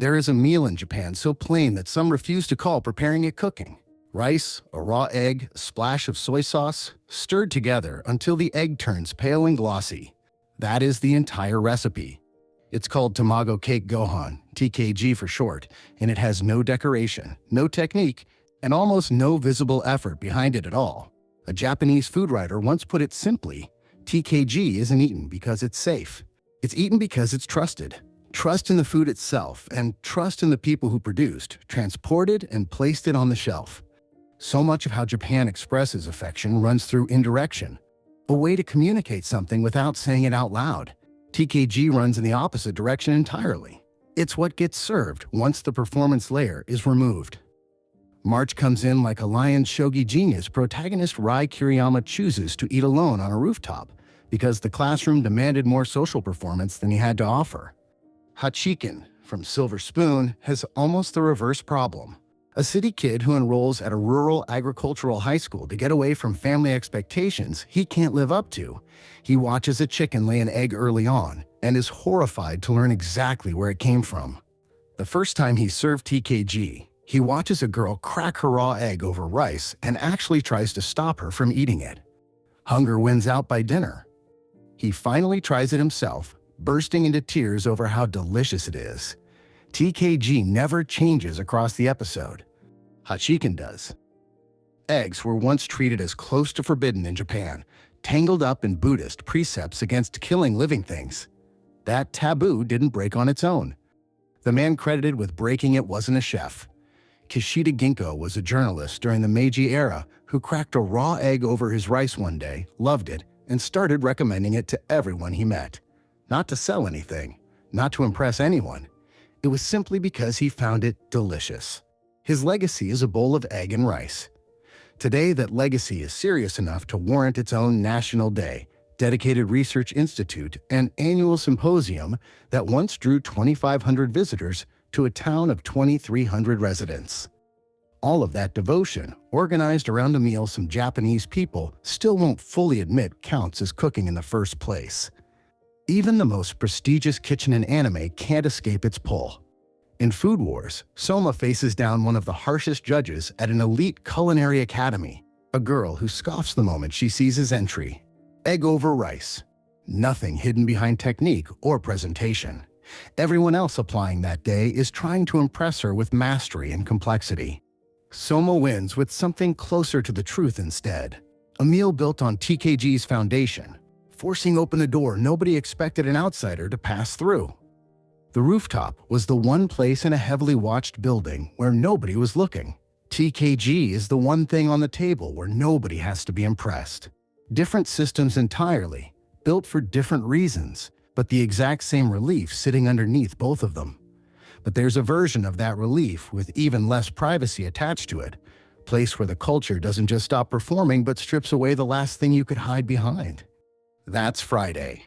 There is a meal in Japan so plain that some refuse to call preparing it cooking. Rice, a raw egg, a splash of soy sauce, stirred together until the egg turns pale and glossy. That is the entire recipe. It's called tamago cake gohan, TKG for short, and it has no decoration, no technique, and almost no visible effort behind it at all. A Japanese food writer once put it simply, TKG isn't eaten because it's safe. It's eaten because it's trusted. Trust in the food itself, and trust in the people who produced, transported, and placed it on the shelf. So much of how Japan expresses affection runs through indirection, a way to communicate something without saying it out loud. TKG runs in the opposite direction entirely. It's what gets served once the performance layer is removed. March comes in like a lion's shogi genius. Protagonist Rai Kiriyama chooses to eat alone on a rooftop because the classroom demanded more social performance than he had to offer. Hachiken, from Silver Spoon, has almost the reverse problem. A city kid who enrolls at a rural agricultural high school to get away from family expectations he can't live up to. He watches a chicken lay an egg early on and is horrified to learn exactly where it came from. The first time he's served TKG, he watches a girl crack her raw egg over rice and actually tries to stop her from eating it. Hunger wins out by dinner. He finally tries it himself, bursting into tears over how delicious it is. TKG never changes across the episode. Hachiken does. Eggs were once treated as close to forbidden in Japan, tangled up in Buddhist precepts against killing living things. That taboo didn't break on its own. The man credited with breaking it wasn't a chef. Kishida Ginko was a journalist during the Meiji-era who cracked a raw egg over his rice one day, loved it, and started recommending it to everyone he met. Not to sell anything, not to impress anyone. It was simply because he found it delicious. His legacy is a bowl of egg and rice. Today, that legacy is serious enough to warrant its own national day, dedicated research institute, and annual symposium that once drew 2,500 visitors to a town of 2,300 residents. All of that devotion, organized around a meal some Japanese people still won't fully admit counts as cooking in the first place. Even the most prestigious kitchen in anime can't escape its pull. In Food Wars, Soma faces down one of the harshest judges at an elite culinary academy, a girl who scoffs the moment she sees his entry. Egg over rice. Nothing hidden behind technique or presentation. Everyone else applying that day is trying to impress her with mastery and complexity. Soma wins with something closer to the truth instead. A meal built on TKG's foundation, forcing open a door nobody expected an outsider to pass through. The rooftop was the one place in a heavily watched building where nobody was looking. TKG is the one thing on the table where nobody has to be impressed. Different systems entirely, built for different reasons, but the exact same relief sitting underneath both of them. But there's a version of that relief with even less privacy attached to it, a place where the culture doesn't just stop performing but strips away the last thing you could hide behind. That's Friday.